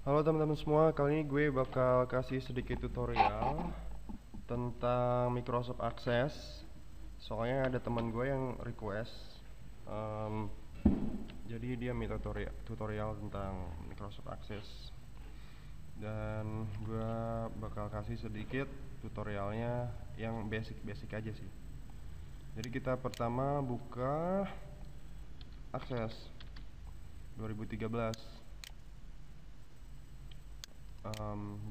Halo teman-teman semua, kali ini gue bakal kasih sedikit tutorial tentang Microsoft Access. Soalnya ada teman gue yang request, jadi dia minta tutorial tentang Microsoft Access. Dan gue bakal kasih sedikit tutorialnya yang basic aja sih. Jadi kita pertama buka Access 2013.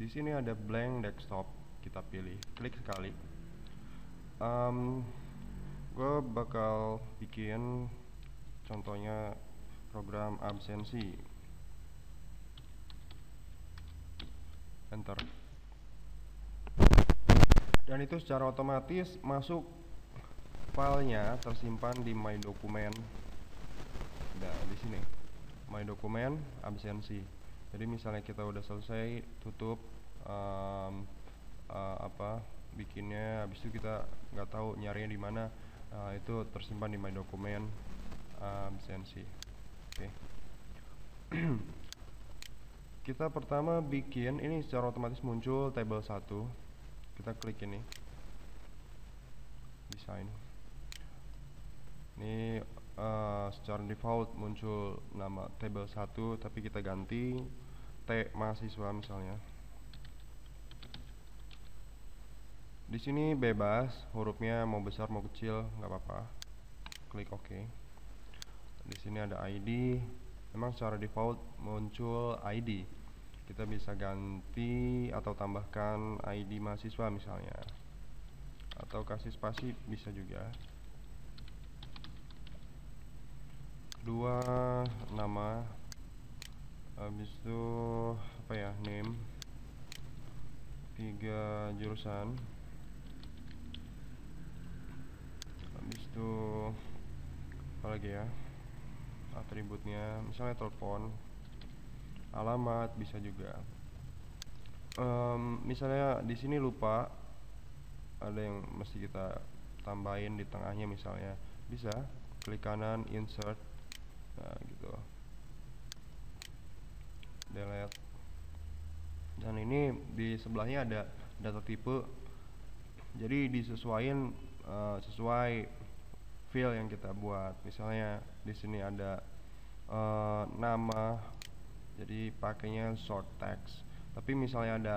Di sini ada blank desktop, kita pilih, klik sekali. Gue bakal bikin contohnya program absensi, enter, dan itu secara otomatis masuk filenya tersimpan di my document. Nah, di sini my document absensi. Jadi misalnya kita udah selesai, tutup bikinnya, habis itu kita nggak tahu nyarinya di mana, itu tersimpan di my document absensi. Oke. Kita pertama bikin ini, secara otomatis muncul table 1. Kita klik ini, desain. Ini secara default muncul nama table 1, tapi kita ganti T mahasiswa misalnya. Di sini bebas, hurufnya mau besar mau kecil nggak apa-apa. Klik OK. Di sini ada ID. Memang secara default muncul ID. Kita bisa ganti atau tambahkan ID mahasiswa misalnya, atau kasih spasi bisa juga. Dua nama, habis itu apa ya, name. 3 jurusan, habis itu apa lagi ya, atributnya misalnya telepon, alamat bisa juga. Misalnya di sini lupa, ada yang mesti kita tambahin di tengahnya misalnya, bisa klik kanan insert, nah gitu, delete. Dan ini di sebelahnya ada data tipe, jadi disesuaikan sesuai field yang kita buat. Misalnya di sini ada nama, jadi pakainya short text. Tapi misalnya ada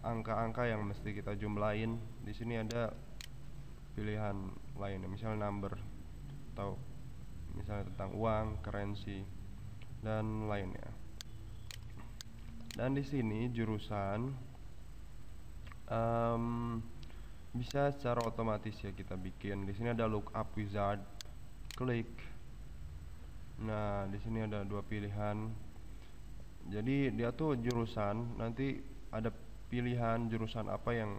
angka-angka yang mesti kita jumlahin, di sini ada pilihan lain, misalnya number, atau misalnya tentang uang, currency, dan lainnya. Dan di sini jurusan bisa secara otomatis ya kita bikin. Di sini ada lookup wizard, klik. Nah, di sini ada 2 pilihan. Jadi dia tuh jurusan, nanti ada pilihan jurusan apa yang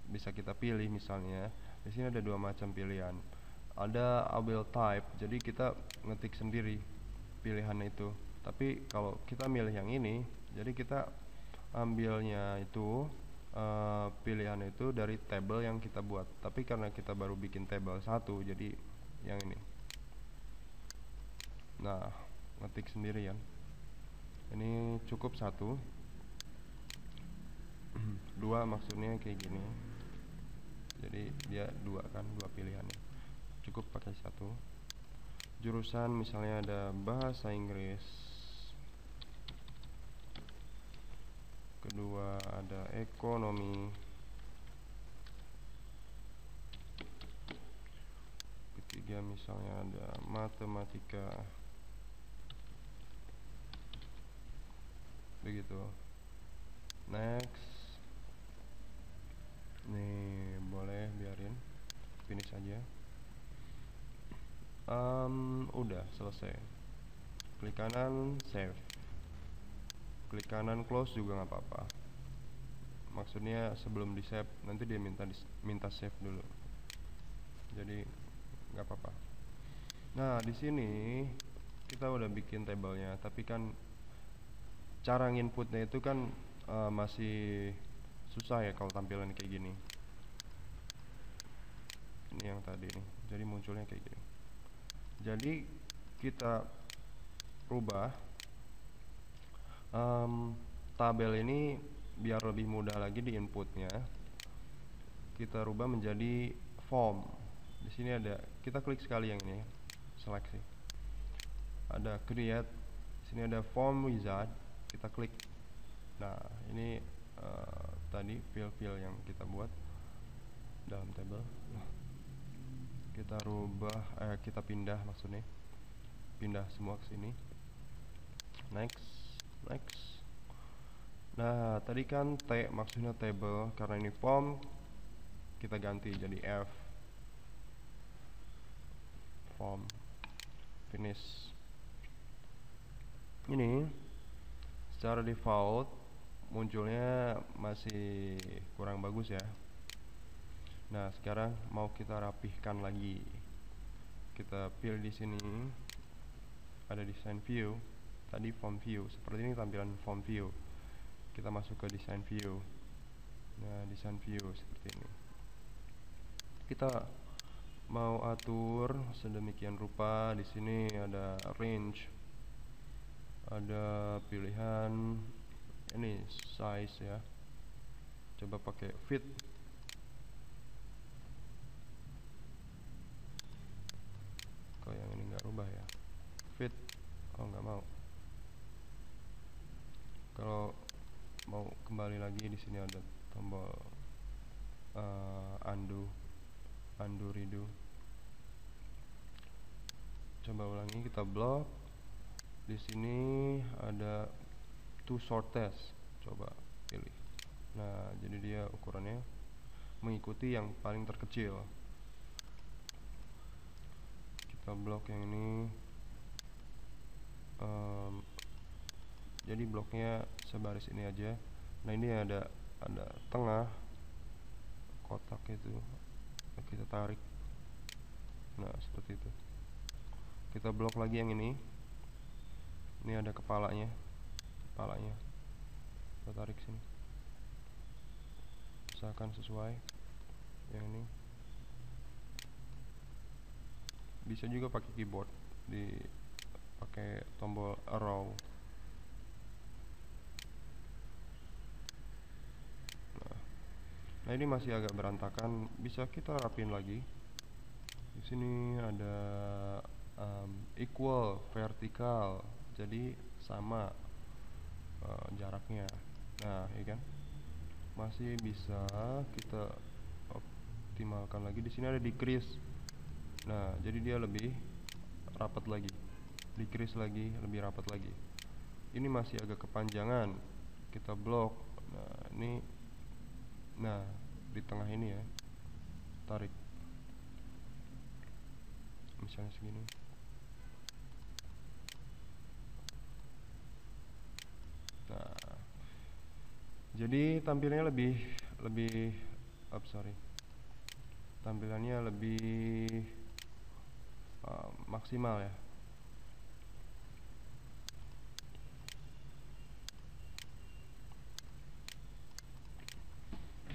bisa kita pilih. Misalnya di sini ada 2 macam pilihan. Ada able type, jadi kita ngetik sendiri pilihan itu. Tapi kalau kita milih yang ini, jadi kita ambilnya itu pilihan itu dari table yang kita buat. Tapi karena kita baru bikin table 1, jadi yang ini. Nah, ngetik sendiri ya. Ini cukup 1. 2 maksudnya kayak gini. Jadi dia 2 kan, 2 pilihannya. Cukup pakai 1. Jurusan misalnya ada bahasa Inggris. Kedua ada ekonomi. Ketiga misalnya ada matematika. Begitu. Next. Nih boleh biarin, finish aja. Udah selesai. Klik kanan save, klik kanan close juga nggak apa-apa. Maksudnya sebelum di save nanti dia minta save dulu, jadi nggak apa-apa. Nah, di sini kita udah bikin tabelnya, tapi kan cara nginputnya itu kan masih susah ya kalau tampilan kayak gini. Ini yang tadi nih, jadi munculnya kayak gini. Jadi kita rubah tabel ini biar lebih mudah lagi di inputnya, kita rubah menjadi form. Di sini ada, kita klik sekali yang ini, seleksi. Ada create, di sini ada form wizard, kita klik. Nah, ini tadi fill yang kita buat dalam tabel. Kita rubah, kita pindah maksudnya, pindah semua ke sini. Next. Nah, tadi kan T maksudnya table, karena ini form, kita ganti jadi F. Form. Finish. Ini secara default munculnya masih kurang bagus ya. Nah, sekarang mau kita rapihkan lagi. Kita pilih di sini, ada design view. Tadi form view, seperti ini tampilan form view. Kita masuk ke design view. Nah, design view seperti ini. Kita mau atur sedemikian rupa. Di sini ada range, ada pilihan ini size ya. Coba pakai fit. Kok yang ini nggak rubah ya? Fit. Oh, nggak mau. Kalau mau kembali lagi, di sini ada tombol undo redo. Coba ulangi, kita blok. Di sini ada to sort test, coba pilih. Nah, jadi dia ukurannya mengikuti yang paling terkecil. Kita blok yang ini. Jadi bloknya sebaris ini aja. Nah, ini ada tengah kotak itu, kita tarik. Nah, seperti itu. Kita blok lagi yang ini. Ini ada kepalanya. Kita tarik sini. Usahakan sesuai. Yang ini bisa juga pakai keyboard, pakai tombol arrow. Nah, ini masih agak berantakan, bisa kita rapiin lagi. Di sini ada equal vertikal, jadi sama jaraknya. Nah, ya kan, masih bisa kita optimalkan lagi. Di sini ada decrease. Nah, jadi dia lebih rapat lagi. Decrease lagi, lebih rapat lagi. Ini masih agak kepanjangan, kita blok. Nah, ini, nah, di tengah ini ya, tarik misalnya segini. Nah, jadi tampilannya tampilannya lebih maksimal ya.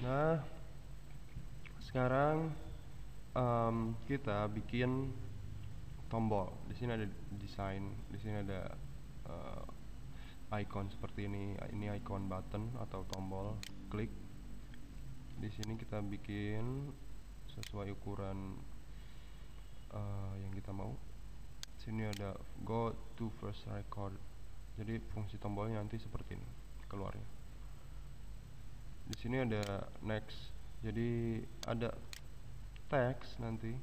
Nah, sekarang kita bikin tombol. Di sini ada desain, di sini ada icon seperti ini. Ini icon button atau tombol, klik. Di sini kita bikin sesuai ukuran yang kita mau. Sini ada go to first record. Jadi fungsi tombolnya nanti seperti ini keluarnya. Di sini ada next. Jadi ada teks nanti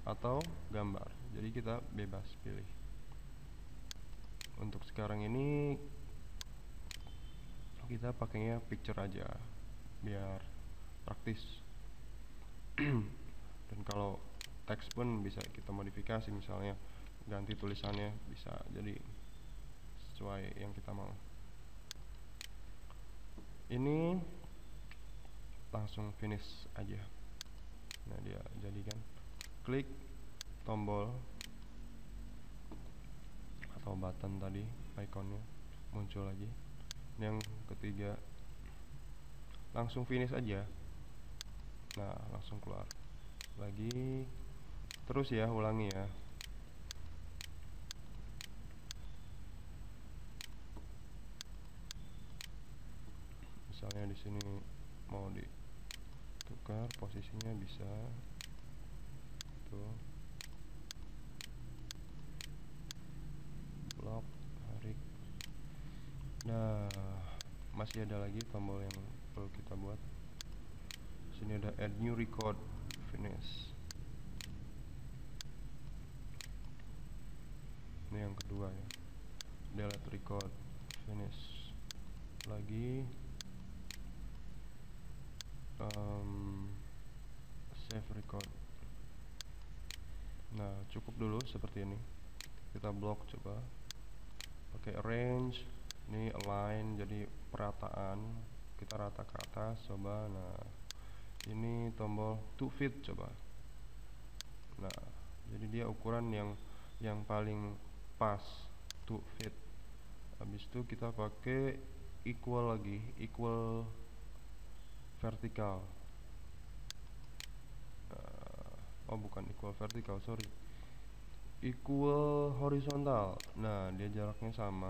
atau gambar. Jadi kita bebas pilih. Untuk sekarang ini kita pakainya picture aja biar praktis. Dan kalau teks pun bisa kita modifikasi, misalnya ganti tulisannya, bisa jadi sesuai yang kita mau. Ini langsung finish aja. Nah, dia jadikan. Klik tombol atau button tadi, ikonnya muncul lagi. Yang ketiga langsung finish aja. Nah, langsung keluar lagi. Terus ya, ulangi ya. misalnya di sini mau ditukar posisinya bisa tuh, blok tarik. Nah, masih ada lagi tombol yang perlu kita buat. Sini ada add new record, finish. Ini yang kedua ya, delete record, finish lagi, save record. Nah, cukup dulu seperti ini. Kita blok, coba pakai arrange, ini align, jadi perataan, kita rata ke atas, coba. Nah, ini tombol to fit, coba. Nah, jadi dia ukuran yang paling pas to fit. Habis itu kita pakai equal lagi, equal vertikal. Oh, bukan equal vertikal, sorry, equal horizontal. Nah, dia jaraknya sama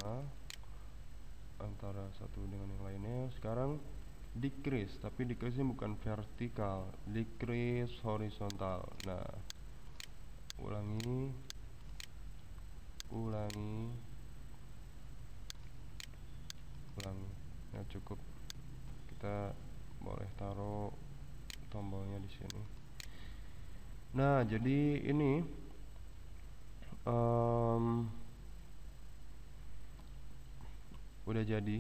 antara satu dengan yang lainnya. Sekarang decrease, tapi decrease nya bukan vertikal, decrease horizontal. Nah, ulangi. Nah, cukup. Kita boleh taruh tombolnya di sini. Nah, jadi ini udah jadi.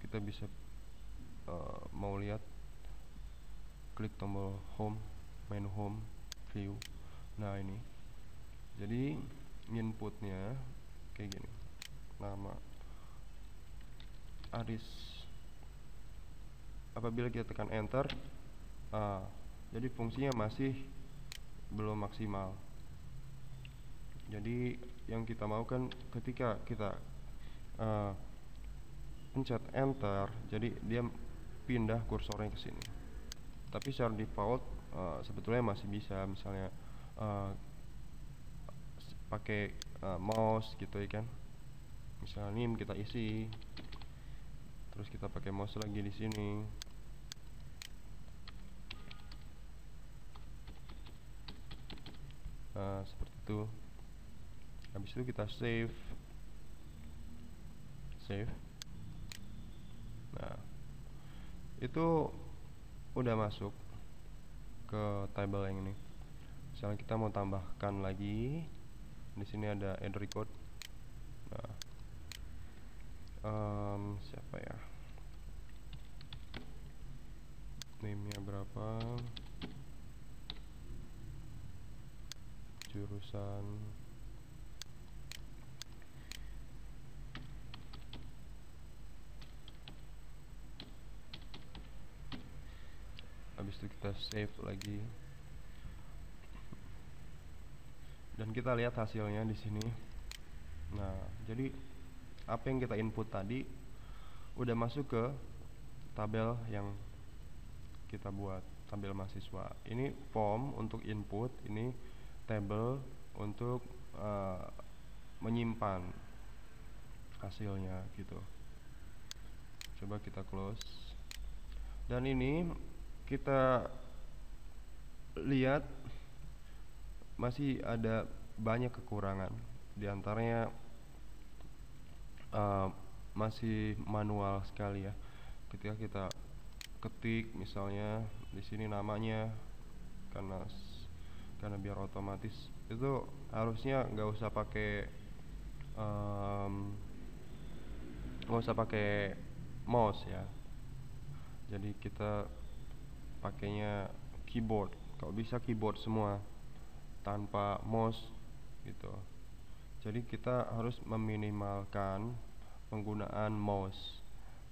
Kita bisa mau lihat, klik tombol home, menu home, view. Nah, ini jadi inputnya kayak gini, nama Aris. Apabila kita tekan enter, jadi fungsinya masih belum maksimal. Jadi yang kita mau kan ketika kita pencet enter, jadi dia pindah kursornya ke sini. Tapi secara default sebetulnya masih bisa, misalnya pakai mouse gitu ya kan. Misalnya ini kita isi, terus kita pakai mouse lagi di sini. Seperti itu. Habis itu kita save. Nah, itu udah masuk ke table yang ini. Misalnya kita mau tambahkan lagi, di sini ada add record. Nah, siapa ya, name-nya berapa, jurusan, habis itu kita save lagi, dan kita lihat hasilnya di sini. Nah, jadi apa yang kita input tadi udah masuk ke tabel yang kita buat, tabel mahasiswa. Ini form untuk input, ini table untuk menyimpan hasilnya gitu. Coba kita close. Dan ini kita lihat masih ada banyak kekurangan. Di antaranya masih manual sekali ya. Ketika kita ketik misalnya di sini namanya, karena biar otomatis, itu harusnya nggak usah pakai mouse ya. Jadi kita pakainya keyboard, kalau bisa keyboard semua tanpa mouse gitu. Jadi kita harus meminimalkan penggunaan mouse,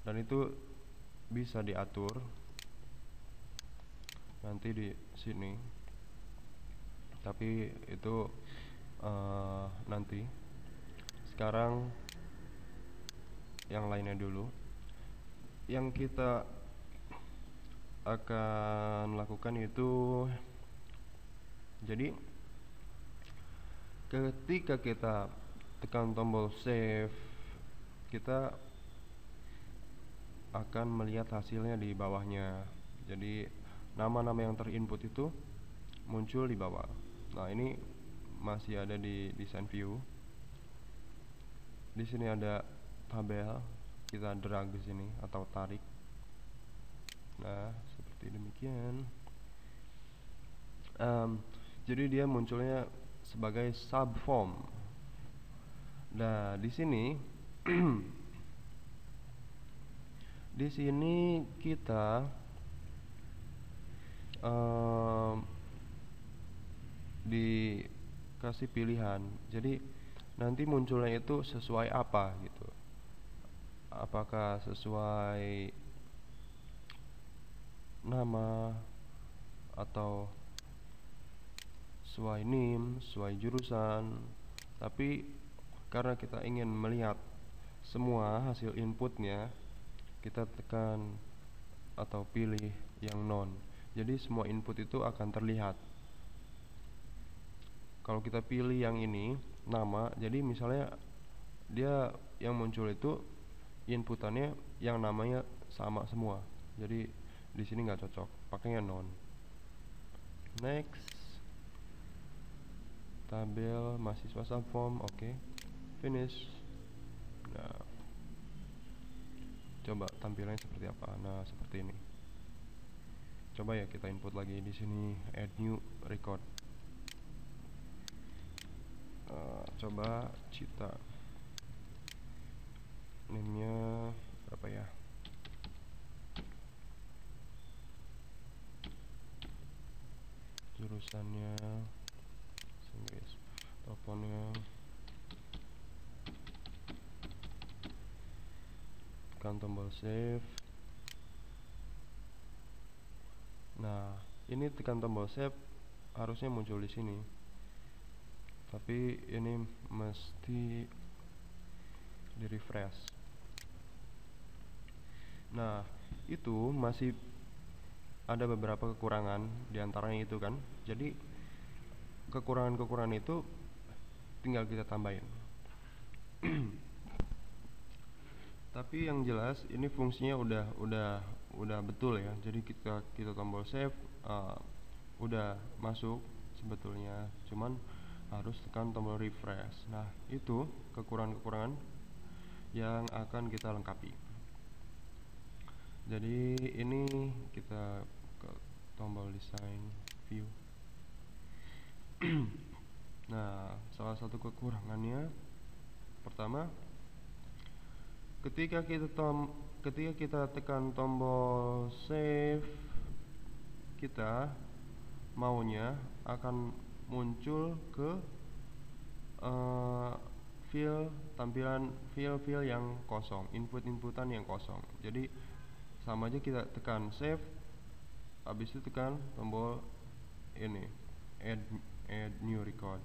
dan itu bisa diatur nanti di sini, tapi itu nanti. Sekarang yang lainnya dulu. Yang kita akan lakukan itu, jadi ketika kita tekan tombol save, kita akan melihat hasilnya di bawahnya. Jadi nama-nama yang terinput itu muncul di bawah. Nah, ini masih ada di design view. Di sini ada tabel, kita drag di sini atau tarik. Nah, seperti demikian. Jadi dia munculnya sebagai subform. Nah, di sini di sini kita dikasih pilihan. Jadi nanti munculnya itu sesuai apa gitu. Apakah sesuai nama atau sesuai NIM, sesuai jurusan. Tapi karena kita ingin melihat semua hasil inputnya, kita tekan atau pilih yang non. Jadi semua input itu akan terlihat. Kalau kita pilih yang ini nama, jadi misalnya dia yang muncul itu inputannya yang namanya sama semua. Jadi di sini nggak cocok, pakainya non. Next, tabel mahasiswa subform, oke. Finish. Nah, coba tampilannya seperti apa. Nah, seperti ini. Coba ya kita input lagi di sini, add new record. Coba Cita, name-nya berapa ya? Jurusannya Inggris, teleponnya, tekan tombol save. Nah, ini tekan tombol save harusnya muncul di sini, tapi ini mesti di refresh. Nah, itu masih ada beberapa kekurangan, diantaranya itu kan. Jadi kekurangan-kekurangan itu tinggal kita tambahin. Tapi yang jelas ini fungsinya udah betul ya. Jadi kita tombol save, udah masuk sebetulnya, cuman harus tekan tombol refresh. Nah, itu kekurangan-kekurangan yang akan kita lengkapi. Jadi ini kita ke tombol design view. Nah, salah satu kekurangannya pertama, ketika kita tekan tombol save, kita maunya akan muncul ke tampilan file yang kosong, inputan yang kosong. Jadi sama aja kita tekan save, habis itu tekan tombol ini add new record.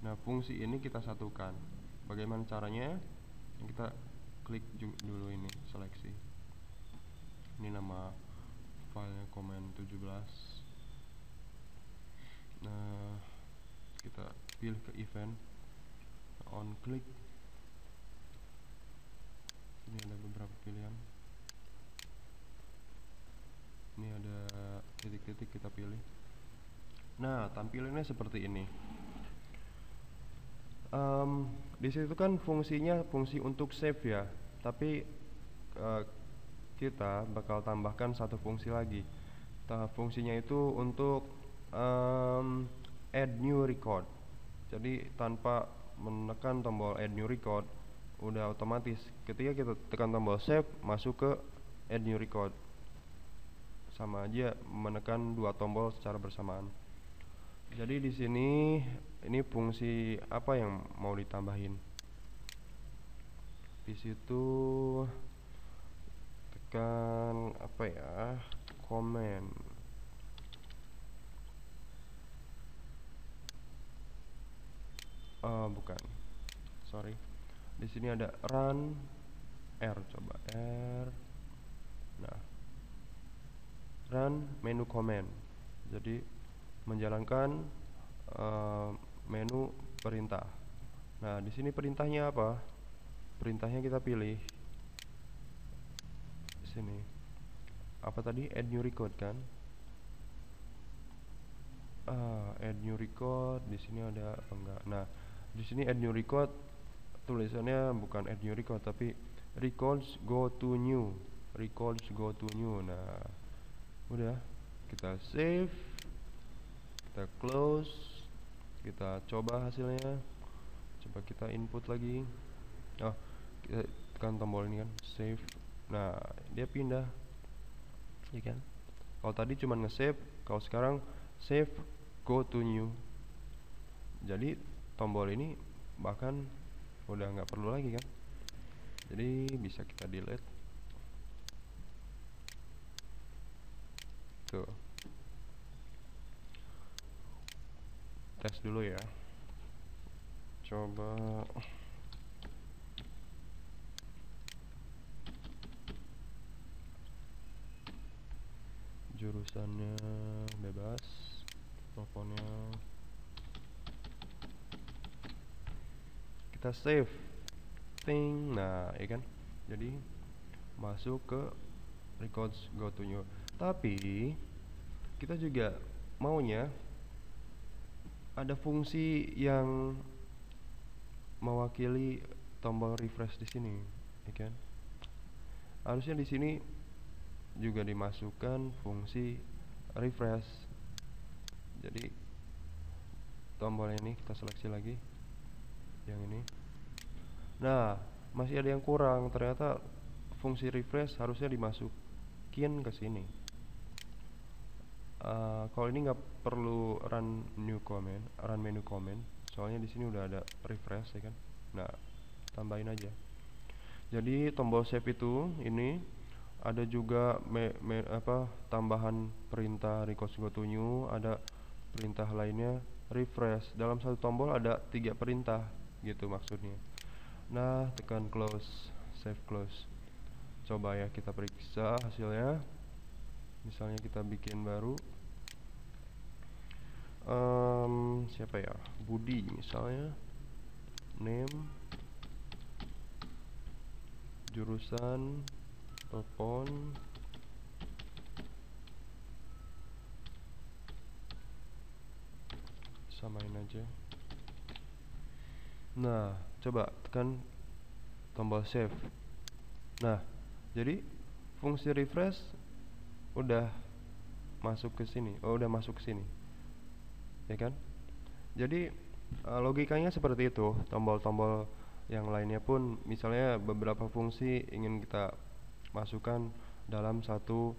Nah, fungsi ini kita satukan. Bagaimana caranya? Kita klik dulu ini, seleksi. Ini nama filenya comment 17. Nah, kita pilih ke event, on click. Ini ada beberapa pilihan. Ini ada titik-titik, kita pilih. Nah, tampilannya seperti ini. Di situ kan fungsinya fungsi untuk save ya, tapi kita bakal tambahkan satu fungsi lagi. Fungsinya itu untuk add new record. Jadi tanpa menekan tombol add new record, udah otomatis ketika kita tekan tombol save masuk ke add new record. Sama aja menekan dua tombol secara bersamaan. Jadi di sini ini fungsi apa yang mau ditambahin? Di situ tekan apa ya? Comment. Bukan. Sorry. Di sini ada run R, coba R. Nah, run menu command. Jadi menjalankan menu perintah. Nah, di sini perintahnya apa? Perintahnya kita pilih sini. Apa tadi? Add new record kan? Add new record di sini ada apa enggak? Nah, di sini add new record tulisannya bukan add new record tapi records go to new. Records go to new. Nah, udah kita save, kita close, kita coba hasilnya. Coba kita input lagi. Kita tekan tombol ini kan, save. Nah, dia pindah, ya kan? Kalau tadi cuma nge-save, kalau sekarang save go to new. Jadi tombol ini bahkan udah nggak perlu lagi kan? Jadi bisa kita delete. Tuh. Tes dulu ya. Coba jurusannya bebas, teleponnya kita save ting. Nah, ya kan, jadi masuk ke records go to new. Tapi kita juga maunya ada fungsi yang mewakili tombol refresh di sini, ya kan? Harusnya di sini juga dimasukkan fungsi refresh. Jadi tombol ini kita seleksi lagi yang ini. Nah, masih ada yang kurang. Ternyata fungsi refresh harusnya dimasukin ke sini. Kalau ini nggak perlu run menu command, soalnya di sini udah ada refresh, ya kan? Nah, tambahin aja. Jadi tombol save itu ini ada juga tambahan perintah records go to new, ada perintah lainnya refresh. Dalam satu tombol ada 3 perintah gitu maksudnya. Nah, tekan close, save close. Coba ya kita periksa hasilnya. Misalnya kita bikin baru, siapa ya, Budi misalnya, name, jurusan, telepon, samain aja. Nah, coba tekan tombol save. Nah, jadi fungsi refresh udah masuk ke sini. Udah masuk ke sini, ya kan? Jadi logikanya seperti itu. Tombol-tombol yang lainnya pun, misalnya beberapa fungsi ingin kita masukkan dalam satu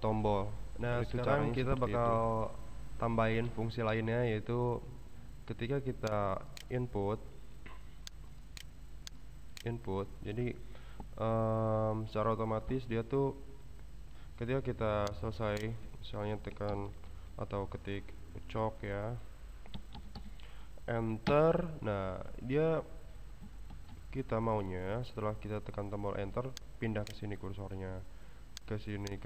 tombol. Nah, sekarang kita bakal tambahin fungsi lainnya, yaitu ketika kita input. Jadi secara otomatis dia tuh ketika kita selesai, misalnya tekan atau ketik chalk ya, enter. Nah, kita maunya setelah kita tekan tombol enter pindah ke sini kursornya, ke sini.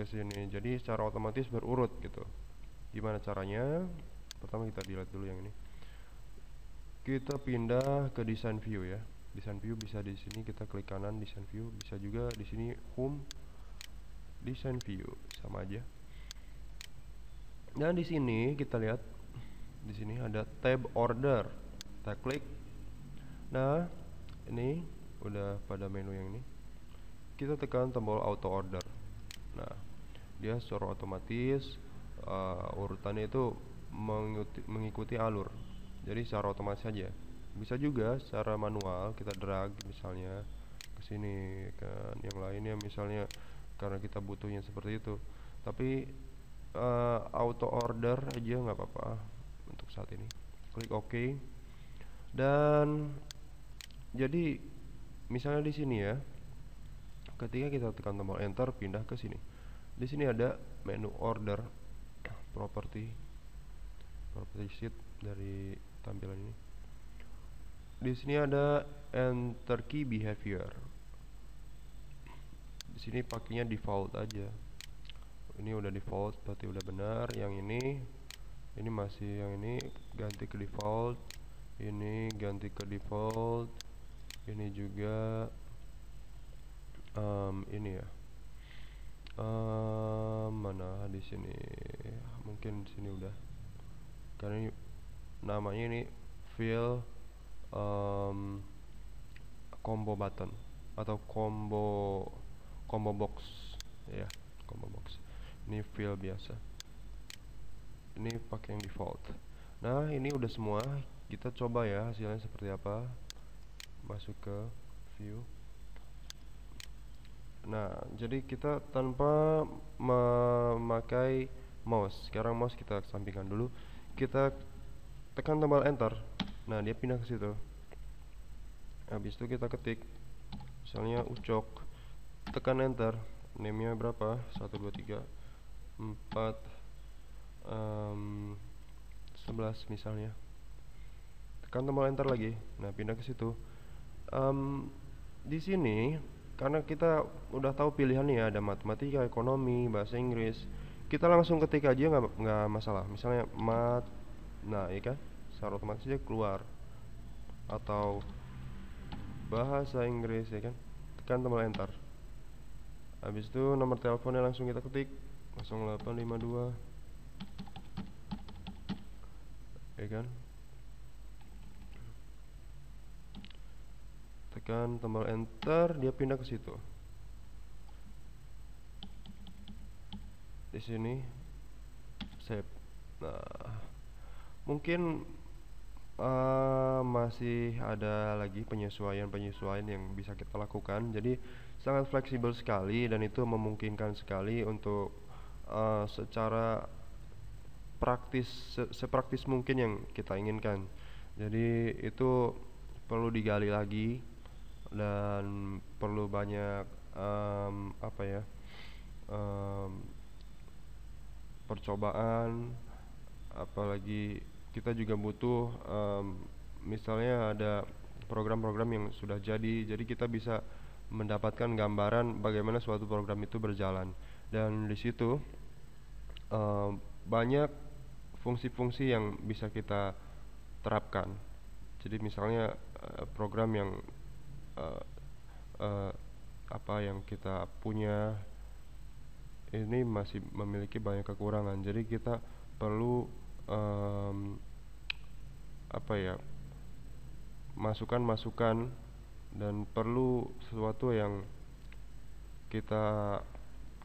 Jadi secara otomatis berurut gitu. Gimana caranya? Pertama kita delete dulu yang ini. Kita pindah ke design view ya. Design view bisa di sini, kita klik kanan design view, bisa juga di sini home design view, sama aja. Dan di sini kita lihat, di sini ada tab order. Kita klik. Nah, ini udah pada menu yang ini. Kita tekan tombol auto order. Nah, dia secara otomatis urutannya itu mengikuti alur. Jadi secara otomatis saja. Bisa juga secara manual, kita drag misalnya ke sini kan, yang lainnya misalnya karena kita butuhnya seperti itu. Tapi auto order aja nggak apa-apa untuk saat ini. Klik OK. Dan jadi misalnya di sini ya, ketika kita tekan tombol enter pindah ke sini. Di sini ada menu order, property sheet dari tampilan ini. Di sini ada enter key behavior. Di sini pakainya default aja. Ini udah default, berarti udah benar. Yang ini masih, yang ini ganti ke default. Ini ganti ke default. Ini juga ini ya. Mana di sini, mungkin di sini udah, karena ini namanya ini fill combo button atau combo box ya, combo box. Ini fill biasa, ini pakai yang default. Nah ini udah semua, kita coba ya hasilnya seperti apa. Masuk ke view. Nah jadi kita tanpa memakai mouse, sekarang mouse kita sampingkan dulu, kita tekan tombol enter. Nah dia pindah ke situ. Habis itu kita ketik misalnya Ucok, tekan enter, name-nya berapa, 1 2 3 4 11 misalnya, tekan tombol enter lagi. Nah pindah ke situ. Di sini karena kita udah tahu pilihannya, ada matematika, ekonomi, bahasa Inggris, kita langsung ketik aja, nggak masalah. Misalnya mat, nah ya kan, secara otomatis dia keluar. Atau bahasa Inggris ya kan, tekan tombol enter. Habis itu nomor teleponnya langsung kita ketik 0852 ya kan, tekan tombol enter, dia pindah ke situ. Di sini save. Nah mungkin masih ada lagi penyesuaian yang bisa kita lakukan. Jadi sangat fleksibel sekali, dan itu memungkinkan sekali untuk secara praktis, sepraktis mungkin yang kita inginkan. Jadi itu perlu digali lagi dan perlu banyak apa ya, percobaan. Apalagi kita juga butuh misalnya ada program-program yang sudah jadi kita bisa mendapatkan gambaran bagaimana suatu program itu berjalan. Dan di situ banyak fungsi-fungsi yang bisa kita terapkan. Jadi misalnya program yang apa yang kita punya ini masih memiliki banyak kekurangan. Jadi kita perlu apa ya, masukan-masukan, dan perlu sesuatu yang kita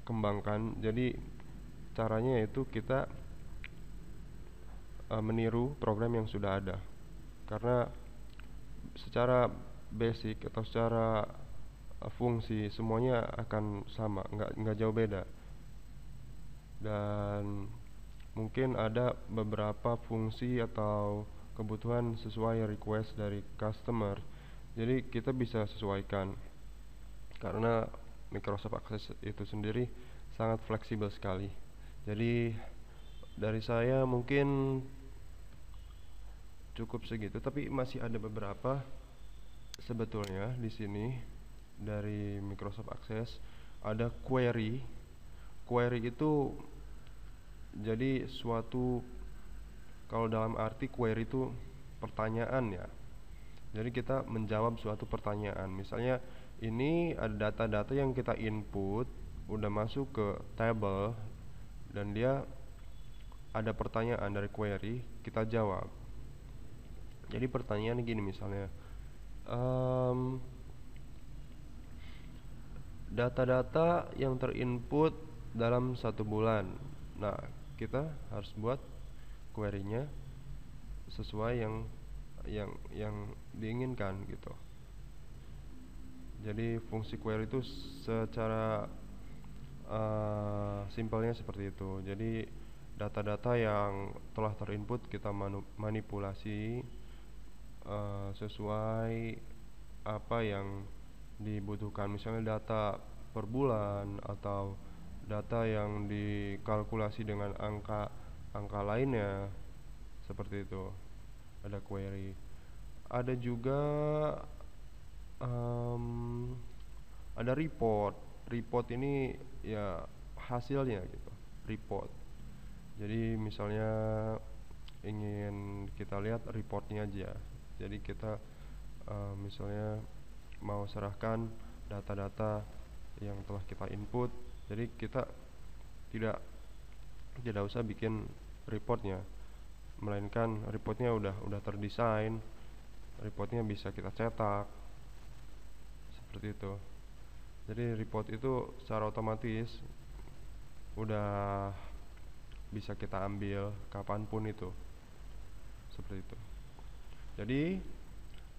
kembangkan. Jadi caranya itu kita meniru program yang sudah ada, karena secara basic atau secara fungsi semuanya akan sama, nggak jauh beda. Dan mungkin ada beberapa fungsi atau kebutuhan sesuai request dari customer, jadi kita bisa sesuaikan, karena Microsoft Access itu sendiri sangat fleksibel sekali. Jadi dari saya mungkin cukup segitu, tapi masih ada beberapa sebetulnya di sini dari Microsoft Access. Ada query. Query itu jadi suatu, kalau dalam arti query itu pertanyaan ya. Jadi kita menjawab suatu pertanyaan. Misalnya ini ada data-data yang kita input, udah masuk ke table, dan dia ada pertanyaan dari query, kita jawab. Jadi pertanyaan gini misalnya, data-data yang terinput dalam 1 bulan. Nah kita harus buat query-nya sesuai yang diinginkan gitu. Jadi fungsi query itu secara simpelnya seperti itu. Jadi data-data yang telah terinput kita manipulasi sesuai apa yang dibutuhkan. Misalnya data per bulan atau data yang dikalkulasi dengan angka lainnya, seperti itu. Ada query. Ada juga ada report. Report ini ya hasilnya gitu, report. Jadi misalnya ingin kita lihat reportnya aja. Jadi kita misalnya mau serahkan data-data yang telah kita input Jadi kita tidak usah bikin reportnya, melainkan reportnya udah terdesain, reportnya bisa kita cetak seperti itu. Jadi report itu secara otomatis udah bisa kita ambil kapanpun itu, seperti itu. Jadi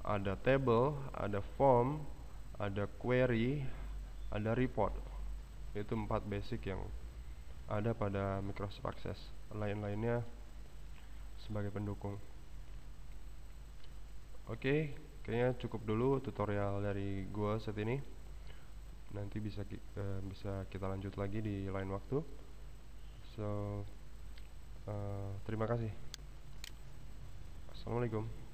ada table, ada form, ada query, ada report. Itu 4 basic yang ada pada Microsoft Access. Lain-lainnya sebagai pendukung. Oke, kayaknya cukup dulu tutorial dari gua saat ini. Nanti bisa kita lanjut lagi di lain waktu. So, terima kasih. Assalamualaikum.